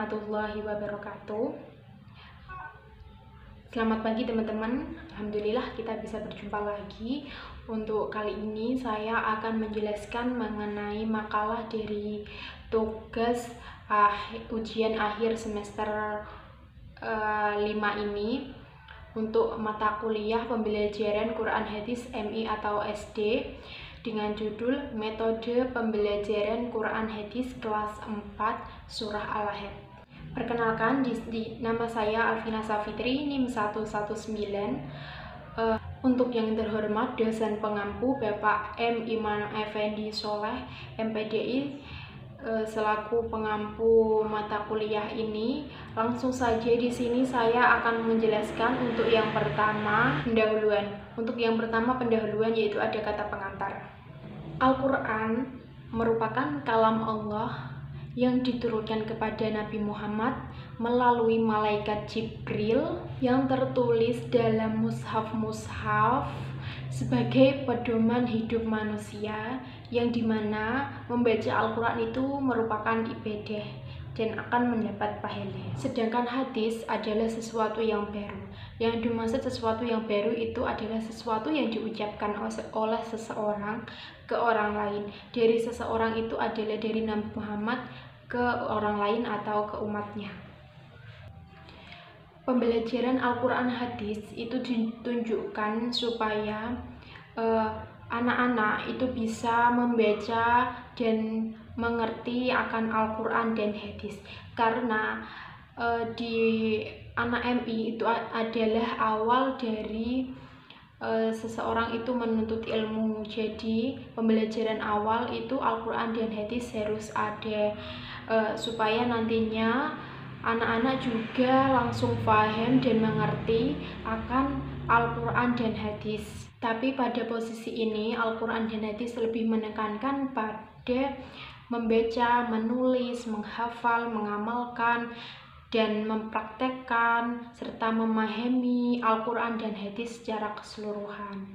warahmatullahi wabarakatuh. Selamat pagi teman-teman. Alhamdulillah kita bisa berjumpa lagi. Untuk kali ini saya akan menjelaskan mengenai makalah dari tugas ujian akhir semester 5 ini untuk mata kuliah pembelajaran Quran Hadis MI atau SD dengan judul Metode Pembelajaran Quran Hadis kelas 4 Surah Al-Ahzab. Perkenalkan, nama saya Alvina Safitri, NIM 119. Untuk yang terhormat dosen pengampu Bapak M. Iman Effendi Soleh, MPDI, selaku pengampu mata kuliah ini, langsung saja di sini saya akan menjelaskan untuk yang pertama pendahuluan. Untuk yang pertama pendahuluan yaitu ada kata pengantar. Al-Quran merupakan kalam Allah yang diturunkan kepada Nabi Muhammad melalui malaikat Jibril yang tertulis dalam mushaf sebagai pedoman hidup manusia, yang dimana membaca Al-Quran itu merupakan ibadah dan akan mendapat pahala. Sedangkan hadis adalah sesuatu yang baru. Yang dimaksud sesuatu yang baru itu adalah sesuatu yang diucapkan oleh seseorang ke orang lain. Dari seseorang itu adalah dari Nabi Muhammad ke orang lain atau ke umatnya. Pembelajaran Al-Quran hadis itu ditunjukkan supaya anak-anak itu bisa membaca dan mengerti akan Al-Quran dan hadis, karena di anak MI itu adalah awal dari seseorang itu menuntut ilmu. Jadi pembelajaran awal itu Al-Quran dan hadis harus ada, supaya nantinya anak-anak juga langsung paham dan mengerti akan Al-Quran dan hadis. Tapi pada posisi ini Al-Quran dan hadis lebih menekankan pada membaca, menulis, menghafal, mengamalkan, dan mempraktekkan serta memahami Al-Quran dan hadis secara keseluruhan.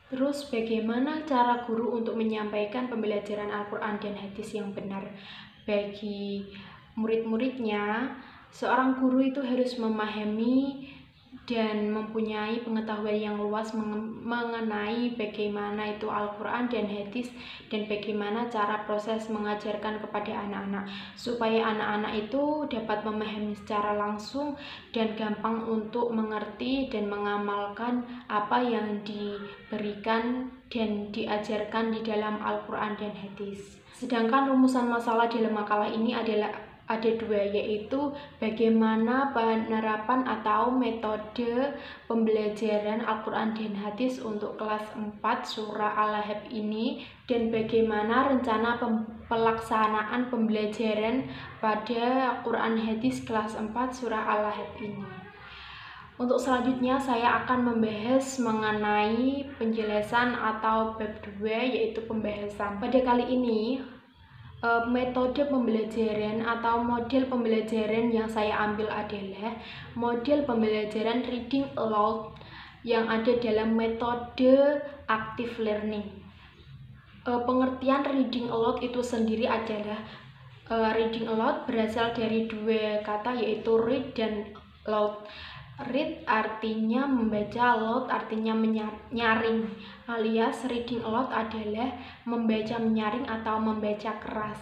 Terus bagaimana cara guru untuk menyampaikan pembelajaran Al-Quran dan hadis yang benar bagi murid-muridnya? Seorang guru itu harus memahami dan mempunyai pengetahuan yang luas mengenai bagaimana itu Al-Quran dan hadis, dan bagaimana cara proses mengajarkan kepada anak-anak, supaya anak-anak itu dapat memahami secara langsung dan gampang untuk mengerti dan mengamalkan apa yang diberikan dan diajarkan di dalam Al-Quran dan hadis. Sedangkan rumusan masalah dalam makalah ini ada dua, yaitu bagaimana penerapan atau metode pembelajaran Al-Quran dan hadis untuk kelas 4 surah Al-Ahzab ini, dan bagaimana rencana pelaksanaan pembelajaran pada Quran hadis kelas 4 surah Al-Ahzab ini. Untuk selanjutnya saya akan membahas mengenai penjelasan atau bab 2, yaitu pembahasan. Pada kali ini metode pembelajaran atau model pembelajaran yang saya ambil adalah model pembelajaran reading aloud yang ada dalam metode active learning. Pengertian reading aloud itu sendiri adalah reading aloud berasal dari dua kata, yaitu read dan loud. Read artinya membaca, loud artinya menyaring, alias reading aloud adalah membaca menyaring atau membaca keras.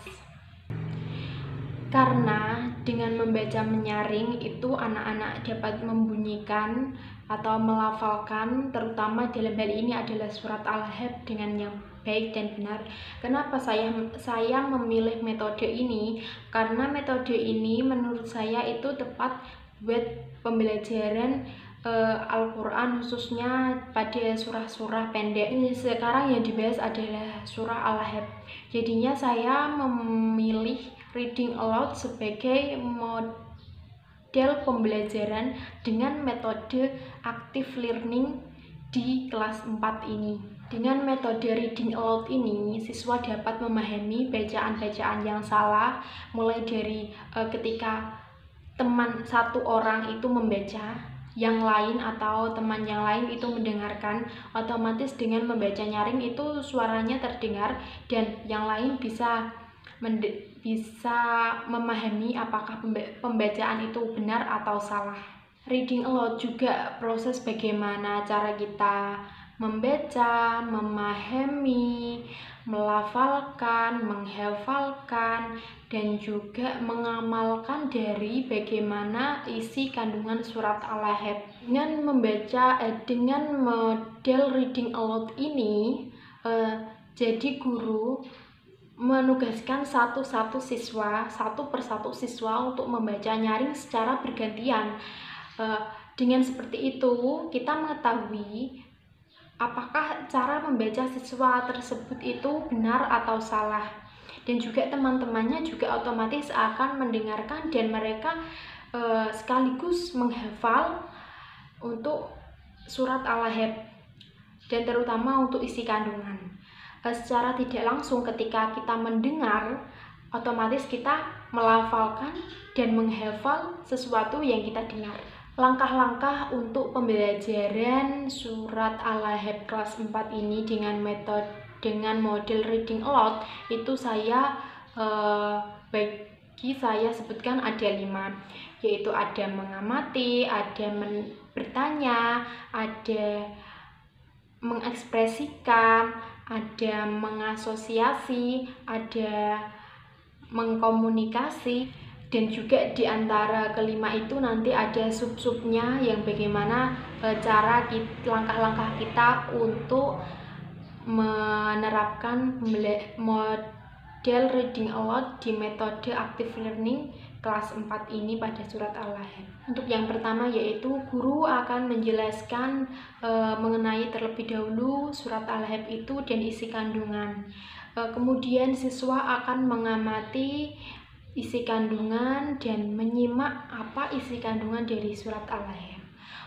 Karena dengan membaca menyaring itu anak-anak dapat membunyikan atau melafalkan, terutama dalam hal ini adalah surat Al-Ahzab dengan yang baik dan benar. Kenapa saya memilih metode ini? Karena metode ini menurut saya itu tepat buat pembelajaran Al-Quran, khususnya pada surah-surah pendek. Sekarang yang dibahas adalah surah Al-Ahzab. Jadinya saya memilih reading aloud sebagai model pembelajaran dengan metode active learning di kelas 4 ini. Dengan metode reading aloud ini, siswa dapat memahami bacaan-bacaan yang salah, mulai dari ketika teman satu orang itu membaca, yang lain atau teman yang lain itu mendengarkan, otomatis dengan membaca nyaring itu suaranya terdengar dan yang lain bisa bisa memahami apakah pembacaan itu benar atau salah. Reading aloud juga proses bagaimana cara kita membaca, memahami, melafalkan, menghafalkan, dan juga mengamalkan dari bagaimana isi kandungan surat Al-Lahab. Dengan model reading aloud ini, jadi guru menugaskan satu persatu siswa untuk membaca nyaring secara bergantian. Dengan seperti itu, kita mengetahui apakah cara membaca siswa tersebut itu benar atau salah. Dan juga teman-temannya juga otomatis akan mendengarkan dan mereka sekaligus menghafal untuk surat Al-Lahab dan terutama untuk isi kandungan. Secara tidak langsung ketika kita mendengar, otomatis kita melafalkan dan menghafal sesuatu yang kita dengar. Langkah-langkah untuk pembelajaran surat Al-Lahab kelas 4 ini dengan model reading aloud itu saya sebutkan ada 5, yaitu ada mengamati, ada bertanya, ada mengekspresikan, ada mengasosiasi, ada mengkomunikasi, dan juga di antara kelima itu nanti ada sub-subnya yang bagaimana langkah-langkah kita untuk menerapkan model reading aloud di metode active learning kelas 4 ini pada surat Al-Lahab. Untuk yang pertama yaitu guru akan menjelaskan mengenai terlebih dahulu surat Al-Lahab itu dan isi kandungan. Kemudian siswa akan mengamati isi kandungan dan menyimak apa isi kandungan dari surat Al-Lahab.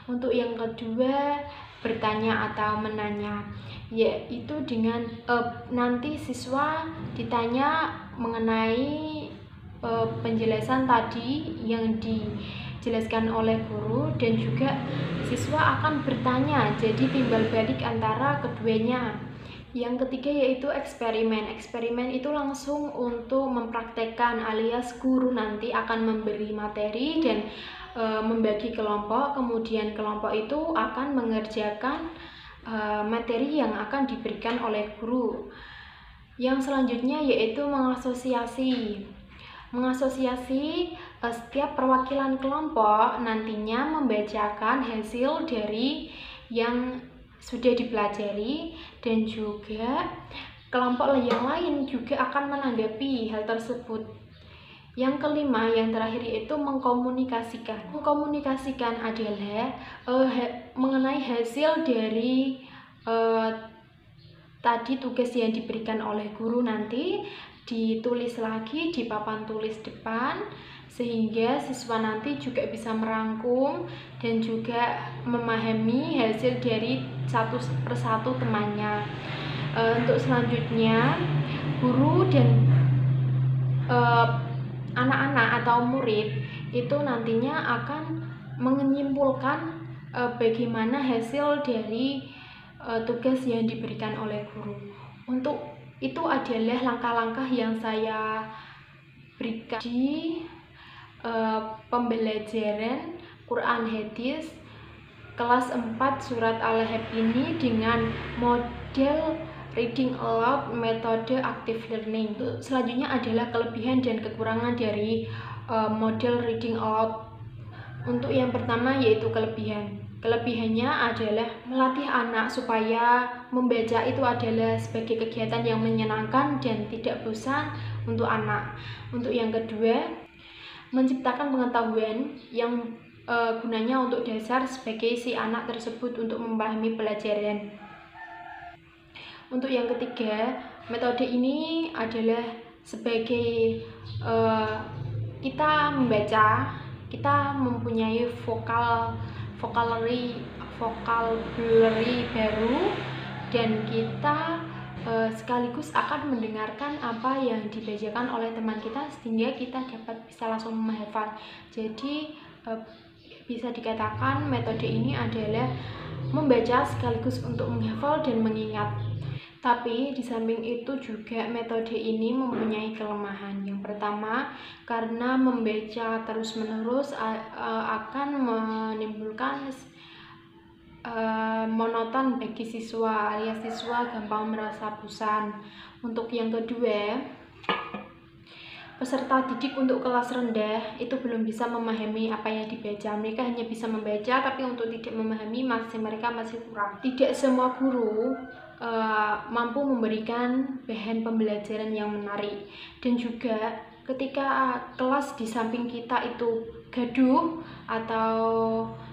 Untuk yang kedua, bertanya atau menanya, yaitu dengan nanti siswa ditanya mengenai penjelasan tadi yang dijelaskan oleh guru, dan juga siswa akan bertanya, jadi timbal balik antara keduanya. Yang ketiga yaitu eksperimen. Eksperimen itu langsung untuk mempraktekkan, alias guru nanti akan memberi materi dan membagi kelompok, kemudian kelompok itu akan mengerjakan materi yang akan diberikan oleh guru. Yang selanjutnya yaitu mengasosiasi. Setiap perwakilan kelompok nantinya membacakan hasil dari yang sudah dipelajari, dan juga kelompok yang lain juga akan menanggapi hal tersebut. Yang kelima, yang terakhir yaitu mengkomunikasikan. Mengkomunikasikan adalah mengenai hasil dari tadi tugas yang diberikan oleh guru nanti ditulis lagi di papan tulis depan, sehingga siswa nanti juga bisa merangkum dan juga memahami hasil dari satu persatu temannya. Untuk selanjutnya, guru dan anak-anak atau murid itu nantinya akan menyimpulkan bagaimana hasil dari tugas yang diberikan oleh guru. Untuk itu adalah langkah-langkah yang saya berikan di pembelajaran Quran Hadis kelas 4 surat Al-Lahab ini dengan model reading aloud metode active learning. Selanjutnya adalah kelebihan dan kekurangan dari model reading aloud. Untuk yang pertama yaitu kelebihan. Kelebihannya adalah melatih anak supaya membaca itu adalah sebagai kegiatan yang menyenangkan dan tidak bosan untuk anak. Untuk yang kedua, menciptakan pengetahuan yang gunanya untuk dasar sebagai si anak tersebut untuk memahami pelajaran. Untuk yang ketiga, metode ini adalah sebagai kita membaca, kita mempunyai vocabulary baru, dan kita sekaligus akan mendengarkan apa yang dibacakan oleh teman kita sehingga kita bisa langsung menghafal. Jadi bisa dikatakan metode ini adalah membaca sekaligus untuk menghafal dan mengingat. Tapi di samping itu juga metode ini mempunyai kelemahan. Yang pertama, karena membaca terus-menerus akan menimbulkan monoton bagi siswa, alias siswa gampang merasa bosan. Untuk yang kedua, peserta didik untuk kelas rendah itu belum bisa memahami apa yang dibaca. Mereka hanya bisa membaca, tapi untuk tidak memahami mereka masih kurang. Tidak semua guru mampu memberikan bahan pembelajaran yang menarik, dan juga ketika kelas di samping kita itu gaduh atau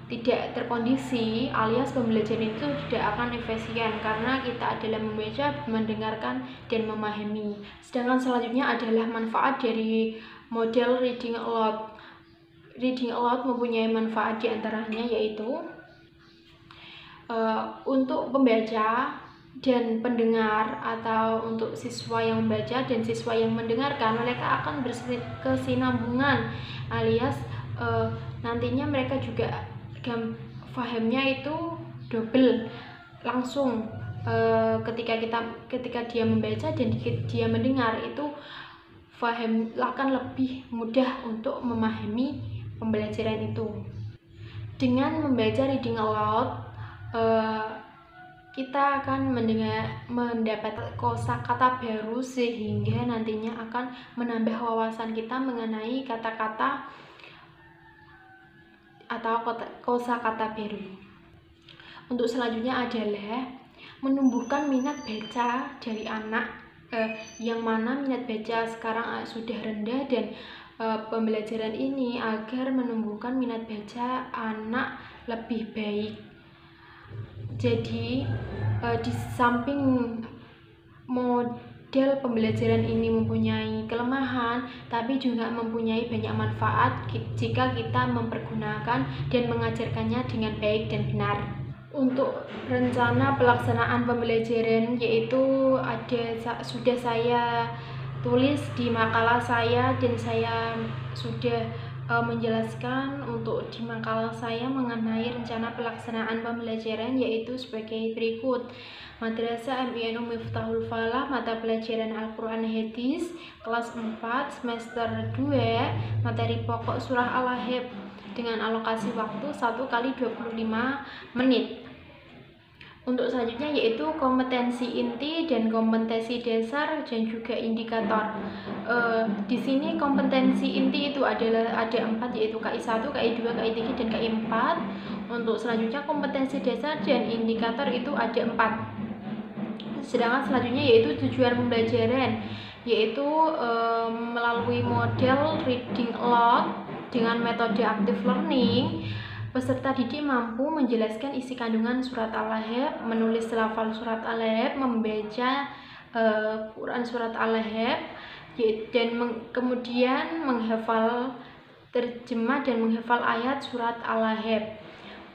tidak terkondisi, alias pembelajaran itu tidak akan efisien karena kita adalah membaca, mendengarkan, dan memahami. Sedangkan selanjutnya adalah manfaat dari model reading aloud. Reading aloud mempunyai manfaat diantaranya yaitu untuk pembaca dan pendengar, atau untuk siswa yang membaca dan siswa yang mendengarkan, mereka akan berkesinambungan, alias nantinya mereka juga fahamnya itu double langsung. Ketika dia membaca dan dia mendengar, itu faham akan lebih mudah untuk memahami pembelajaran itu. Dengan membaca reading aloud, kita akan mendapat kosakata baru, sehingga nantinya akan menambah wawasan kita mengenai kata-kata atau kosakata baru. Untuk selanjutnya adalah menumbuhkan minat baca dari anak, yang mana minat baca sekarang sudah rendah, dan pembelajaran ini agar menumbuhkan minat baca anak lebih baik. Jadi di samping model pembelajaran ini mempunyai kelemahan, tapi juga mempunyai banyak manfaat jika kita mempergunakan dan mengajarkannya dengan baik dan benar. Untuk rencana pelaksanaan pembelajaran yaitu sudah saya tulis di makalah saya, dan saya sudah menjelaskan untuk di makalah saya mengenai rencana pelaksanaan pembelajaran, yaitu sebagai berikut. Madrasah MINU Miftahul Falah, mata pelajaran Al-Quran Hadis, kelas 4, semester 2, materi pokok surah Al-Ahzab, dengan alokasi waktu 1x25 menit. Untuk selanjutnya yaitu kompetensi inti dan kompetensi dasar, dan juga indikator. Di sini kompetensi inti itu ada 4, yaitu KI1, KI2, KI3, dan KI4. Untuk selanjutnya kompetensi dasar dan indikator itu ada 4. Sedangkan selanjutnya yaitu tujuan pembelajaran, yaitu melalui model reading aloud dengan metode active learning. Peserta didik mampu menjelaskan isi kandungan surat Al-Ahzab, menulis lafal surat Al-Ahzab, membaca Quran surat Al-Ahzab, dan kemudian menghafal terjemah dan menghafal ayat surat Al-Ahzab.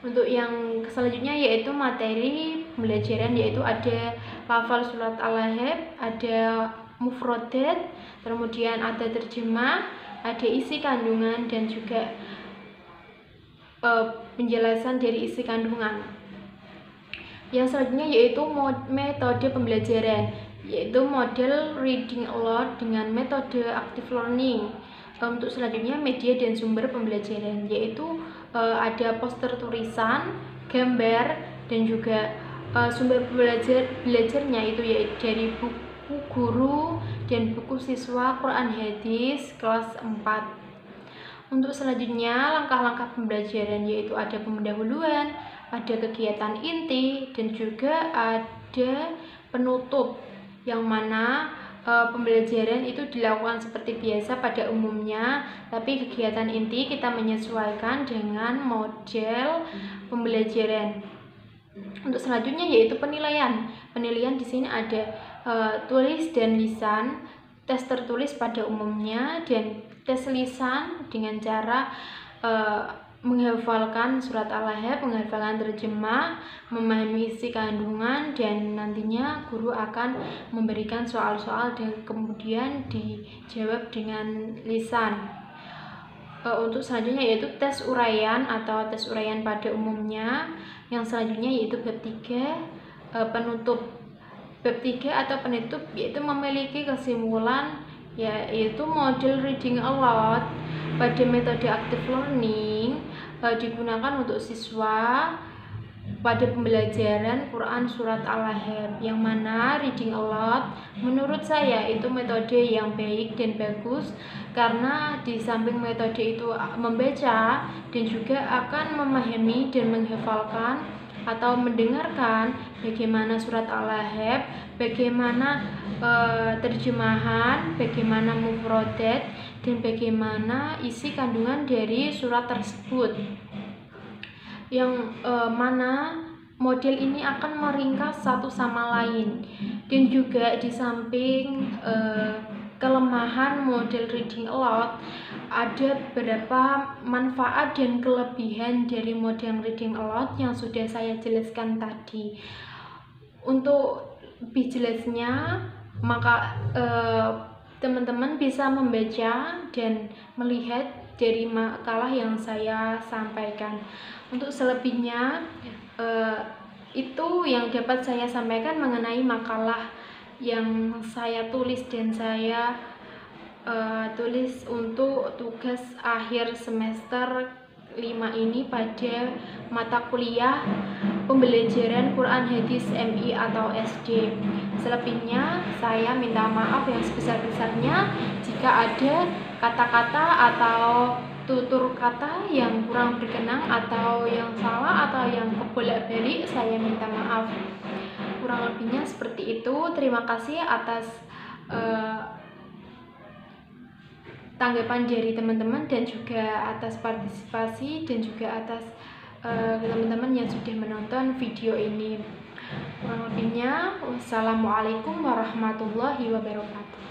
Untuk yang selanjutnya yaitu materi pembelajaran, yaitu ada lafal surat Al-Ahzab, ada mufrodat, kemudian ada terjemah, ada isi kandungan, dan juga penjelasan dari isi kandungan. Yang selanjutnya yaitu metode pembelajaran, yaitu model reading aloud dengan metode active learning. Untuk selanjutnya media dan sumber pembelajaran, yaitu ada poster tulisan, gambar, dan juga sumber belajarnya itu yaitu dari buku guru dan buku siswa Quran Hadis kelas 4. Untuk selanjutnya langkah-langkah pembelajaran, yaitu ada pendahuluan, ada kegiatan inti, dan juga ada penutup, yang mana pembelajaran itu dilakukan seperti biasa pada umumnya, tapi kegiatan inti kita menyesuaikan dengan model pembelajaran. Untuk selanjutnya yaitu penilaian. Penilaian di sini ada tulis dan lisan, tes tertulis pada umumnya, dan tes lisan dengan cara menghafalkan surat Al-Ahzab, menghafalkan terjemah, memahami isi kandungan, dan nantinya guru akan memberikan soal-soal dan kemudian dijawab dengan lisan. Untuk selanjutnya yaitu tes uraian atau tes uraian pada umumnya. Yang selanjutnya yaitu bab 3, penutup. bab 3 atau penutup, yaitu memiliki kesimpulan yaitu model reading aloud pada metode active learning digunakan untuk siswa pada pembelajaran Quran Surat Al-Ahzab, yang mana reading aloud menurut saya itu metode yang baik dan bagus, karena di samping metode itu membaca dan juga akan memahami dan menghafalkan atau mendengarkan bagaimana surat Al-Ahzab, bagaimana terjemahan, bagaimana mufradat, dan bagaimana isi kandungan dari surat tersebut, yang mana model ini akan meringkas satu sama lain. Dan juga di samping kelemahan model reading aloud, ada beberapa manfaat dan kelebihan dari model reading aloud yang sudah saya jelaskan tadi. Untuk lebih jelasnya, maka teman-teman bisa membaca dan melihat dari makalah yang saya sampaikan. Untuk selebihnya, itu yang dapat saya sampaikan mengenai makalah yang saya tulis dan saya tulis untuk tugas akhir semester 5 ini pada mata kuliah pembelajaran Quran Hadis MI atau SD. Selebihnya saya minta maaf yang sebesar-besarnya jika ada kata-kata atau tutur kata yang kurang berkenan atau yang salah atau yang kebolak-balik, saya minta maaf. Kurang lebihnya seperti itu. Terima kasih atas tanggapan dari teman-teman dan juga atas partisipasi dan juga atas teman-teman yang sudah menonton video ini. Kurang lebihnya, wassalamualaikum warahmatullahi wabarakatuh.